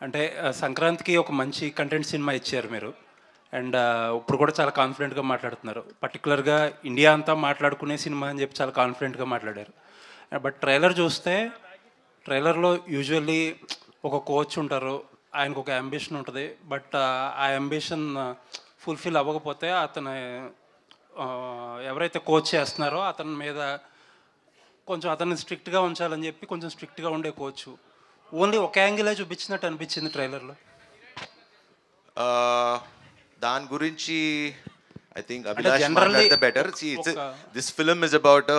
అంటే సంక్రాంతికి ఒక మంచి కంటెంట్ సినిమా ఇచ్చారు మీరు. అండ్ ఇప్పుడు కూడా చాలా కాన్ఫిడెంట్‌గా మాట్లాడుతున్నారు. పర్టిక్యులర్‌గా ఇండియా అంతా మాట్లాడుకునే సినిమా అని చెప్పి చాలా కాన్ఫిడెంట్‌గా మాట్లాడారు. బట్ ట్రైలర్ చూస్తే ట్రైలర్‌లో యూజువల్లీ ఒక కోచ్ ఉంటారు. ఆయనకు ఒక యాంబిషన్ ఉంటది. బట్ ఆ యాంబిషన్ ఫుల్‌ఫిల్ అవ్వకపోతే అతను ఎవరైతే కోచ్ చేస్తున్నారో అతని మీద కొంచెం అతన్ని స్ట్రిక్ట్‌గా ఉంచాలని చెప్పి కొంచెం స్ట్రిక్ట్‌గా ఉండే కోచ్. ఓన్లీ ఒక యాంగిలే చూపించినట్టు అనిపించింది ట్రైలర్‌లో. దాని గురించి ఐ థింక్ అంటే అభిలాష్ జనరల్లీ మాట్లాడితే better. See it's this film is about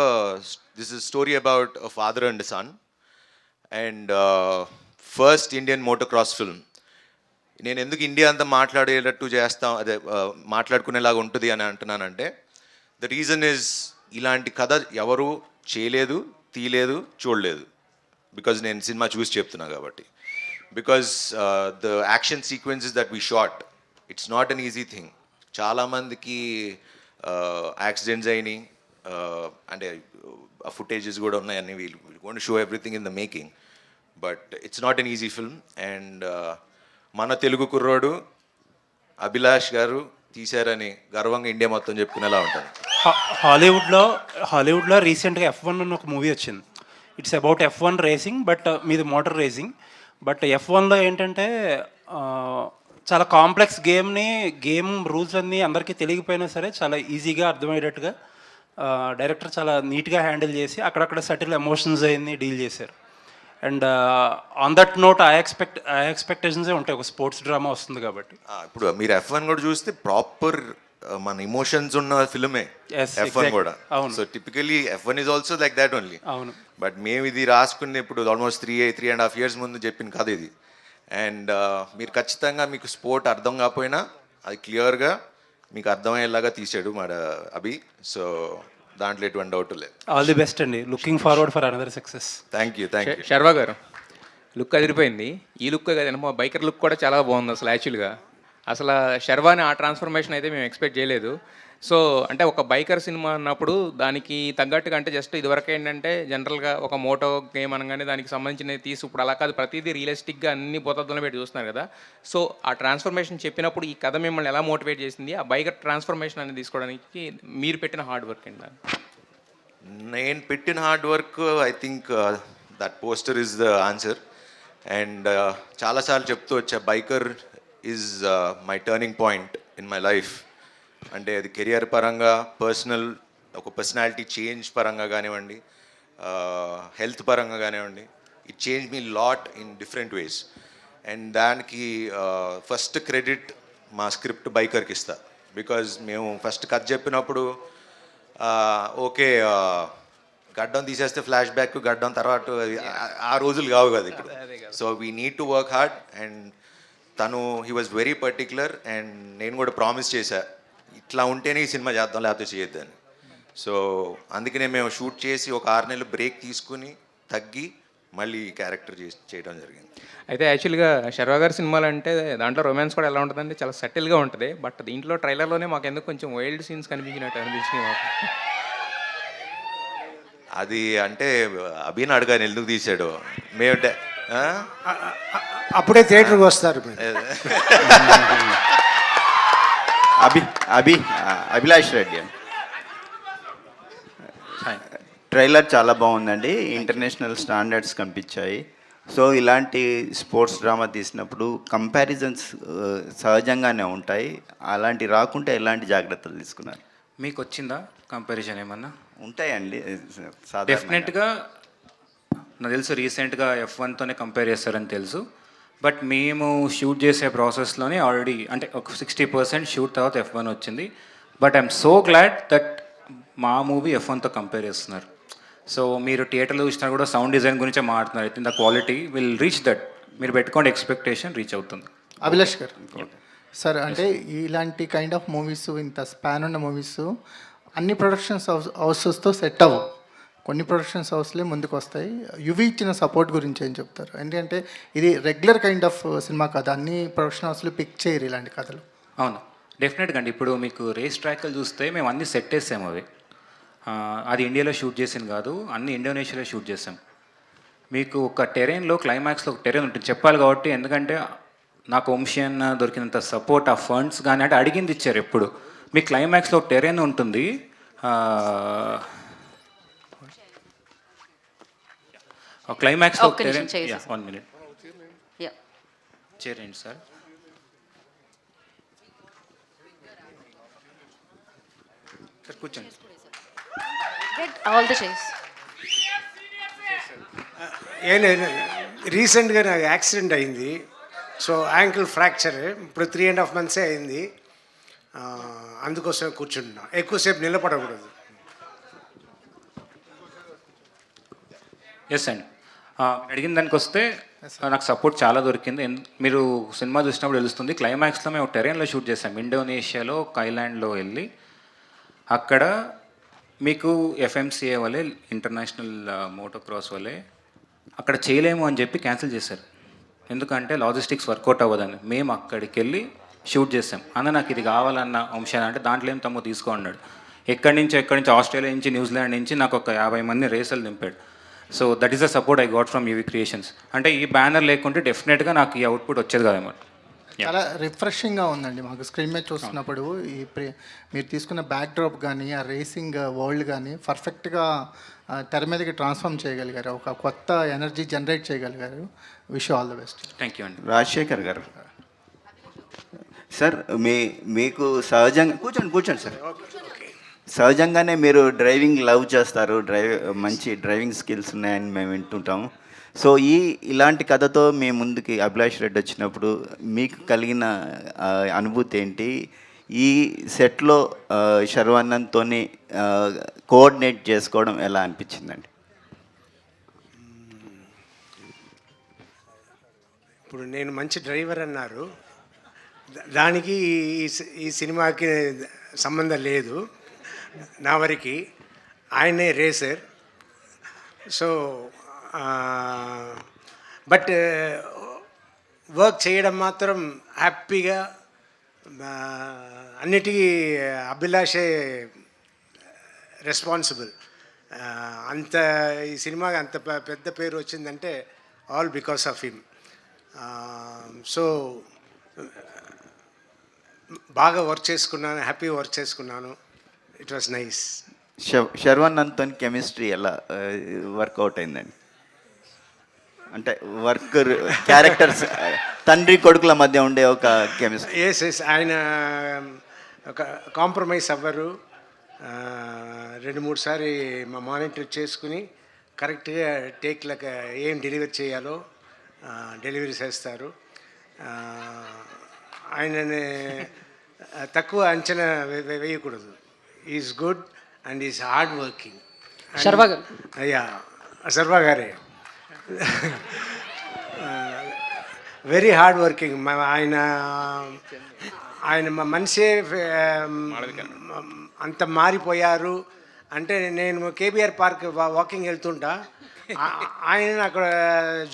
this is story about father and son and first Indian moto cross film. నేను ఎందుకు ఇండియా అంతా మాట్లాడేటట్టు చేస్తాం, అదే మాట్లాడుకునేలాగా ఉంటుంది అని అంటున్నానంటే ద రీజన్ ఇస్ ఇలాంటి కథ ఎవరు చేయలేదు, తీయలేదు, చూడలేదు. బికాజ్ నేను సినిమా చూసి చెప్తున్నా కాబట్టి. Because the action sequences that we shot, it's not an easy thing. చాలామందికి యాక్సిడెంట్స్ అయినాయి, అంటే ఆ ఫుటేజెస్ కూడా ఉన్నాయి. అన్ని we'll gonna show everything in the making, but it's not an easy film. And మన తెలుగు కుర్రోడు అభిలాష్ గారు తీశారని గర్వంగా ఇండియా మొత్తం చెప్పుకునేలా ఉంటుంది. హాలీవుడ్లో రీసెంట్గా F1 అని ఒక మూవీ వచ్చింది. It's about F1 racing, but మీది మోటార్ రేసింగ్. బట్ F1లో ఏంటంటే చాలా కాంప్లెక్స్ గేమ్ రూల్స్ అన్నీ అందరికీ తెలియకపోయినా సరే చాలా ఈజీగా అర్థమయ్యేటట్టుగా డైరెక్టర్ చాలా నీట్గా హ్యాండిల్ చేసి అక్కడక్కడ సటిల్ ఎమోషన్స్ అయ్యి డీల్ చేశారు. అండ్ ఆన్ దట్ నోట్ ఆ ఎక్స్పెక్టేషన్సే ఉంటాయి, ఒక స్పోర్ట్స్ డ్రామా వస్తుంది కాబట్టి. ఇప్పుడు మీరు F1 కూడా చూస్తే ప్రాపర్ మన ఇమోషన్స్ ఉన్న ఫిల్మే Yes, F1 exactly. కూడా. అవును. So typically F1 is also like that only. అవును. బట్ మేము ఇది రాసుకుని ఇప్పుడు ఆల్మోస్ట్ 3.5 years ముందు చెప్పిన కథ ఇది. అండ్ మీరు ఖచ్చితంగా మీకు స్పోర్ట్ అర్థం కాకపోయినా అది క్లియర్గా మీకు అర్థమయ్యేలాగా తీసాడు మా అభి. సో దాంట్లో ఎటువంటి డౌట్ లేదు. ఆల్ ది బెస్ట్ అండి. Looking forward for another success. Thank you. Sharwa గారు లుక్ అదిరిపోయింది. ఈ లుక్ కదండి, మా బైకర్ లుక్ కూడా చాలా బాగుంది అసలు. యాక్చువల్గా అసలు శర్వాని ఆ ట్రాన్స్ఫర్మేషన్ అయితే మేము ఎక్స్పెక్ట్ చేయలేదు. సో అంటే ఒక బైకర్ సినిమా అన్నప్పుడు దానికి తగ్గట్టుగా, అంటే జస్ట్ ఇదివరకు ఏంటంటే జనరల్గా ఒక మోటో గేమ్ అనగానే దానికి సంబంధించినవి తీసి, ఇప్పుడు అలా కాదు, ప్రతిదీ రియలిస్టిక్గా అన్ని బోతద్దులను పెట్టి చూస్తున్నారు కదా. సో ఆ ట్రాన్స్ఫర్మేషన్ చెప్పినప్పుడు ఈ కథ మిమ్మల్ని ఎలా మోటివేట్ చేసింది, ఆ బైకర్ ట్రాన్స్ఫర్మేషన్ అనేది తీసుకోవడానికి మీరు పెట్టిన హార్డ్ వర్క్ ఏంటి? నేను పెట్టిన hard work I think that poster is the answer. And చాలాసార్లు చెప్తూ వచ్చా, biker is my turning point in my life. అంటే అది కెరియర్ పరంగా, పర్సనల్ ఒక పర్సనాలిటీ చేంజ్ పరంగా కానివ్వండి, హెల్త్ పరంగా కానివ్వండి, it change me lot in different ways. And దానికి ఫస్ట్ క్రెడిట్ మా స్క్రిప్ట్ బైకర్కి ఇస్తా. బికాజ్ మేము ఫస్ట్ కథ చెప్పినప్పుడు ఓకే గడ్డం తీసేస్తే ఫ్లాష్ బ్యాక్, గడ్డం తర్వాత ఆ రోజులు కావు కదా ఇప్పుడు. So we need to work hard. And తను he was very particular. And నేను కూడా ప్రామిస్ చేశా, ఇట్లా ఉంటేనే ఈ సినిమా చేద్దాం, లేకపోతే చేయొద్దని. సో అందుకనే మేము షూట్ చేసి ఒక 6 నెలలు బ్రేక్ తీసుకుని తగ్గి మళ్ళీ క్యారెక్టర్ చేయడం జరిగింది. అయితే యాక్చువల్గా శర్వా గారి సినిమాలు అంటే దాంట్లో రొమాన్స్ కూడా ఎలా ఉంటుందంటే చాలా సెటిల్గా ఉంటుంది. బట్ దీంట్లో ట్రైలర్లోనే మాకు ఎందుకు కొంచెం వైల్డ్ సీన్స్ కనిపించినట్టు అనిపించినాయి మాకు. అది అంటే అభిని అడగాని ఎందుకు తీశాడు. మేము అప్పుడే థియేటర్కి వస్తారు మీరు. అభిలాష్ రెడ్డి ట్రైలర్ చాలా బాగుందండి. ఇంటర్నేషనల్ స్టాండర్డ్స్ కనిపించాయి. సో ఇలాంటి స్పోర్ట్స్ డ్రామా తీసినప్పుడు కంపారిజన్స్ సహజంగానే ఉంటాయి. అలాంటి రాకుంటే ఎలాంటి జాగ్రత్తలు తీసుకున్నారు? మీకు వచ్చిందా కంపారిజన్ ఏమన్నా? ఉంటాయండి డెఫినెట్గా. నాకు తెలుసు రీసెంట్గా F1తోనే కంపేర్ చేస్తారని తెలుసు. బట్ మేము షూట్ చేసే ప్రాసెస్లోనే ఆల్రెడీ అంటే ఒక 60% షూట్ తర్వాత F1 వచ్చింది. But I'm so glad that మా మూవీ F1తో కంపేర్ చేస్తున్నారు. సో మీరు థియేటర్లో చూసినా కూడా సౌండ్ డిజైన్ గురించే మాట్లాడుతున్నారు. అయితే the quality will reach that. మీరు పెట్టుకోండి, ఎక్స్పెక్టేషన్ రీచ్ అవుతుంది. అభిలాష్ గారు సార్, అంటే ఇలాంటి కైండ్ ఆఫ్ మూవీస్, ఇంత స్పాన్ ఉన్న మూవీస్ అన్ని ప్రొడక్షన్స్ హౌసెస్తో సెట్ అవ్వవు. కొన్ని ప్రొడక్షన్స్ హౌస్లే ముందుకు వస్తాయి. యువి ఇచ్చిన సపోర్ట్ గురించి ఏం చెప్తారు? ఎందుకంటే ఇది రెగ్యులర్ కైండ్ ఆఫ్ సినిమా కథ, అన్ని ప్రొడక్షన్ హౌస్లు పిక్ చేయరు ఇలాంటి కథలు. అవును, డెఫినెట్గా అండి. ఇప్పుడు మీకు రేస్ ట్రాక్లు చూస్తే మేము అన్నీ సెట్ వేసాము. అవి అది ఇండియాలో షూట్ చేసింది కాదు, అన్ని ఇండోనేషియాలో షూట్ చేసాం. మీకు ఒక టెరెయిన్లో క్లైమాక్స్లో ఒక టెరెయిన్ ఉంటుంది చెప్పాలి కాబట్టి, ఎందుకంటే నాకు వంశీ అన్న దొరికినంత సపోర్ట్, ఆ ఫండ్స్ కానీ అంటే అడిగింది ఇచ్చారు ఎప్పుడు. మీ క్లైమాక్స్లో ఒక టెరెయిన్ ఉంటుంది, క్లైమాక్స్లో ఒక్క నిమిషం టెరెయిన్. చేయి. 1 minute యా చేరేండి సార్. సార్ కూర్చోండి. Get all the chairs. ఏం లేదు, రీసెంట్గా నాకు యాక్సిడెంట్ అయింది. సో యాంకిల్ ఫ్రాక్చర్ ఇప్పుడు 3.5 months అయింది. అందుకోసం కూర్చుంటున్నా, ఎక్కువసేపు నిలబడకూడదు. ఎస్ అండి, అడిగిన దానికి వస్తే నాకు సపోర్ట్ చాలా దొరికింది. మీరు సినిమా చూసినప్పుడు తెలుస్తుంది. క్లైమాక్స్లో మేము టెరెయిన్లో షూట్ చేసాం, ఇండోనేషియాలో ఒక ఐలాండ్లో వెళ్ళి. అక్కడ మీకు ఎఫ్ఎంసిఏ వల్లే, ఇంటర్నేషనల్ మోటోక్రాస్ వల్లే అక్కడ చేయలేము అని చెప్పి క్యాన్సిల్ చేశారు. ఎందుకంటే లాజిస్టిక్స్ వర్కౌట్ అవ్వదని. మేము అక్కడికి వెళ్ళి షూట్ చేసాం. అన్న నాకు ఇది కావాలన్న అంశాన్ని, అంటే దాంట్లో ఏం తమ్ము తీసుకో అన్నాడు. ఎక్కడి నుంచి ఆస్ట్రేలియా నుంచి, న్యూజిలాండ్ నుంచి నాకు ఒక 50 మంది రేసలు నింపాడు. So that is the support I got from UV creations. అంటే ఈ బ్యానర్ లేకుంటే డెఫినెట్గా నాకు ఈ అవుట్పుట్ వచ్చేది కదన్నమాట. చాలా రిఫ్రెషింగ్గా ఉందండి మాకు స్క్రీన్ మీద చూస్తున్నప్పుడు. మీరు తీసుకున్న బ్యాక్ డ్రాప్ కానీ ఆ రేసింగ్ వరల్డ్ కానీ పర్ఫెక్ట్గా తెర మీదకి ట్రాన్స్ఫార్మ్ చేయగలిగారు, ఒక కొత్త ఎనర్జీ జనరేట్ చేయగలిగారు. Wish all the best. Thank you అండి. రాజశేఖర్ గారు సార్, మీకు సహజంగా కూర్చోండి సార్. సహజంగానే మీరు డ్రైవింగ్ లవ్ చేస్తారు, మంచి డ్రైవింగ్ స్కిల్స్ ఉన్నాయని మేము వింటుంటాము. సో ఇలాంటి కథతో మీ ముందుకి అభిలాష్ రెడ్డి వచ్చినప్పుడు మీకు కలిగిన అనుభూతి ఏంటి? ఈ సెట్లో శర్వానంద్తో కోఆర్డినేట్ చేసుకోవడం ఎలా అనిపించిందండి? ఇప్పుడు నేను మంచి డ్రైవర్ అన్నారు, దానికి ఈ సినిమాకి సంబంధం లేదు. నా వరకు ఆయనే రేసర్. సో బట్ వర్క్ చేయడం మాత్రం హ్యాపీగా, అన్నిటికీ అభిలాషే రెస్పాన్సిబుల్. అంత ఈ సినిమాకి అంత పెద్ద పేరు వచ్చిందంటే all because of him. So బాగా వర్క్ చేసుకున్నాను, హ్యాపీ వర్క్ చేసుకున్నాను. It was nice. శర్వానంద్తో కెమిస్ట్రీ ఎలా వర్కౌట్ అయిందండి? అంటే క్యారెక్టర్స్ తండ్రి కొడుకుల మధ్య ఉండే ఒక కెమిస్ట్రీ. ఎస్ ఆయన ఒక కాంప్రమైజ్ అవ్వరు. 2-3 సారి మా మానిటర్ చేసుకుని కరెక్ట్గా టేక్లకు ఏం డెలివరీ చేయాలో డెలివరీ చేస్తారు. ఆయనని తక్కువ అంచనా వేయకూడదు. Is good and is hard working. Sharwa గారు. అయ్యా, శర్వా గారే వెరీ హార్డ్ వర్కింగ్. ఆయన మనిషే అంత మారిపోయారు. అంటే నేను కేబీఆర్ పార్క్ వాకింగ్ వెళ్తుంటా, ఆయన అక్కడ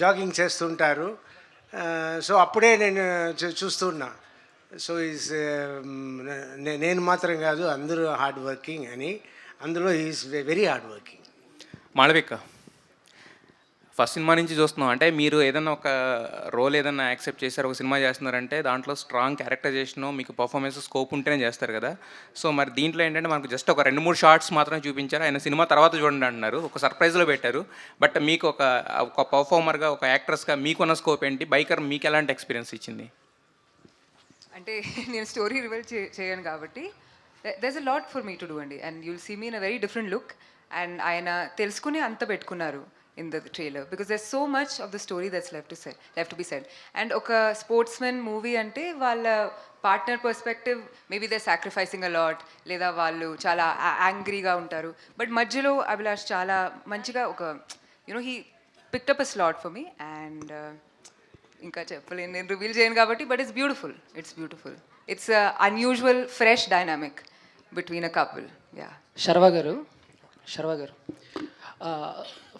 జాగింగ్ చేస్తుంటారు. సో అప్పుడే నేను చూస్తున్నా. సో ఈజ్ నేను మాత్రం కాదు, అందరూ హార్డ్ వర్కింగ్ అని. అందులో is very hard working. Malavika, first cinema నుంచి చూస్తున్నాం, అంటే మీరు ఏదైనా ఒక రోల్ ఏదైనా యాక్సెప్ట్ చేశారు, ఒక సినిమా చేస్తున్నారంటే దాంట్లో స్ట్రాంగ్ క్యారెక్టరైజేషన్, మీకు పర్ఫార్మెన్స్ స్కోప్ ఉంటేనే చేస్తారు కదా. సో మరి దీంట్లో ఏంటంటే మనకు జస్ట్ ఒక 2-3 షార్ట్స్ మాత్రమే చూపించారు. ఆయన సినిమా తర్వాత చూడండి అంటున్నారు, ఒక సర్ప్రైజ్లో పెట్టారు. బట్ మీకు ఒక పర్ఫార్మర్గా, ఒక యాక్ట్రెస్గా మీకున్న స్కోప్ ఏంటి? బైకర్ మీకు ఎలాంటి ఎక్స్పీరియన్స్ ఇచ్చింది? అంటే నేను స్టోరీ రివీల్ చేయను కాబట్టి there's a lot for me to do అండి. And you'll see me in a very different look. And ఆయన తెలుసుకుని అంత పెట్టుకున్నారు in the trailer because there's so much of the story that's left to be said. And ఒక sportsmen movie అంటే వాళ్ళ partner perspective, maybe they sacrificing a lot, లేదా వాళ్ళు చాలా యాంగ్రీగా ఉంటారు. బట్ మధ్యలో అభిలాష్ చాలా మంచిగా ఒక he picked up a slot for me. And ఇంకా చెప్పలేను, నేను రివీల్ చేయను కాబట్టి. But it's beautiful. It's unusual fresh dynamic between a couple. Yeah. Sharwa గారు,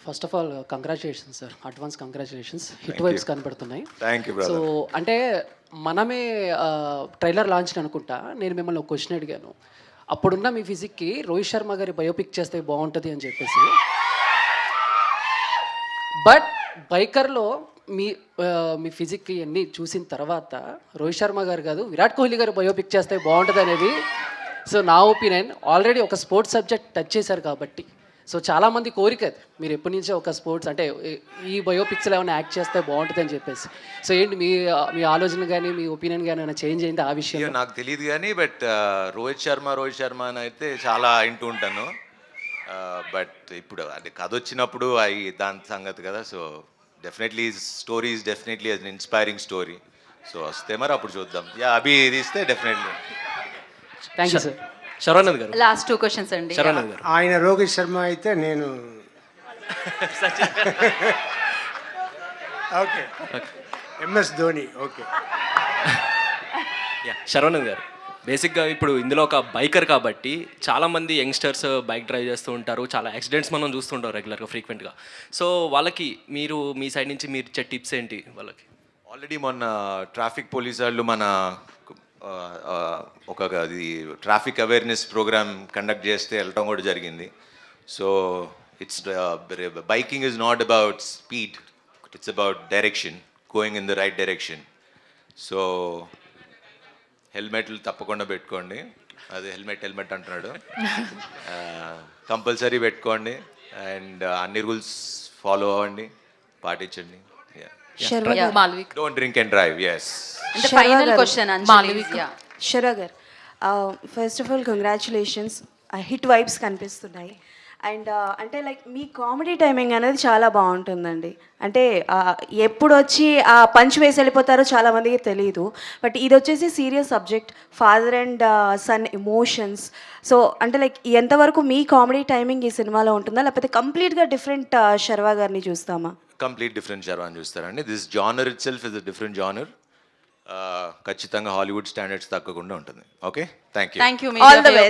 first of all congratulations sir, advance congratulations. Hit vibes కనపడుతున్నాయి. Thank you so brother. అంటే మనమే trailer launch అనుకుంటా, నేను మిమ్మల్ని ఒక క్వశ్చన్ అడిగాను. అప్పుడున్న మీ ఫిజిక్కి రోహిత్ శర్మ గారి బయోపిక్ చేస్తే బాగుంటుంది అని చెప్పేసి. బట్ బైకర్లో మీ మీ ఫిజిక్ ఇవన్నీ చూసిన తర్వాత రోహిత్ శర్మ గారు కాదు విరాట్ కోహ్లీ గారు బయోపిక్ చేస్తే బాగుంటుంది అనేది సో నా ఒపీనియన్. ఆల్రెడీ ఒక స్పోర్ట్స్ సబ్జెక్ట్ టచ్ చేశారు కాబట్టి సో చాలామంది కోరిక అది మీరు ఎప్పటి నుంచో ఒక స్పోర్ట్స్ అంటే ఈ బయోపిక్స్లో ఏమైనా యాక్ట్ చేస్తే బాగుంటుంది అని చెప్పేసి. సో ఏంటి మీ మీ ఆలోచన కానీ మీ ఒపీనియన్ కానీ ఏమైనా చేంజ్ అయింది ఆ విషయం? నాకు తెలియదు కానీ బట్ రోహిత్ శర్మ అని అయితే చాలా వింటూ ఉంటాను. బట్ ఇప్పుడు అది కథ వచ్చినప్పుడు అవి దాని సంగతి కదా. So definitely story is definitely an inspiring story. So వస్తే మరి అప్పుడు చూద్దాం. అభి తీస్తే definitely. Thank you sir. Sharwanand గారు, లాస్ట్ 2 క్వశ్చన్స్ అండి. శర్వానంద్ గారు. ఆయన రోహిత్ శర్మ అయితే నేను okay MS Dhoni. Okay Sharwanand గారు, బేసిక్గా ఇప్పుడు ఇందులో ఒక బైకర్ కాబట్టి చాలామంది యంగ్స్టర్స్ బైక్ డ్రైవ్ చేస్తూ ఉంటారు, చాలా యాక్సిడెంట్స్ మనం చూస్తుంటాం రెగ్యులర్గా ఫ్రీక్వెంట్గా. సో వాళ్ళకి మీరు మీ సైడ్ నుంచి మీరు ఇచ్చే టిప్స్ ఏంటి వాళ్ళకి? ఆల్రెడీ మొన్న ట్రాఫిక్ పోలీస్ వాళ్ళు మన ఒక అది ట్రాఫిక్ అవేర్నెస్ ప్రోగ్రామ్ కండక్ట్ చేస్తే వెళ్ళటం కూడా జరిగింది. So it's biking is not about speed, it's about direction, going in the right direction. So హెల్మెట్లు తప్పకుండా పెట్టుకోండి. అది హెల్మెట్ అంటున్నాడు. కంపల్సరీ పెట్టుకోండి అండ్ అన్ని రూల్స్ ఫాలో అవ్వండి, పాటించండి. Malvik. Don't drink and drive. Yes. అంటే ఫైనల్ క్వశ్చన్ అంజలి. శర్వా గారు, first of all congratulations, hit vibes కనిపిస్తున్నాయి. అండ్ అంటే లైక్ మీ కామెడీ టైమింగ్ అనేది చాలా బాగుంటుందండి. అంటే ఎప్పుడు వచ్చి ఆ పంచ్ వేసి వెళ్ళిపోతారో చాలామందికి తెలియదు. బట్ ఇది వచ్చేసి serious subject, father and son emotions. So అంటే లైక్ ఎంతవరకు మీ కామెడీ టైమింగ్ ఈ సినిమాలో ఉంటుందా, లేకపోతే కంప్లీట్గా డిఫరెంట్ శర్వా గారిని చూస్తామా? కంప్లీట్ డిఫరెంట్ శర్వాని చూస్తారండి. This genre it self is a different genre. ఖచ్చితంగా హాలీవుడ్ స్టాండర్డ్స్ తగ్గకుండా ఉంటుంది. Okay, thank you. All the best.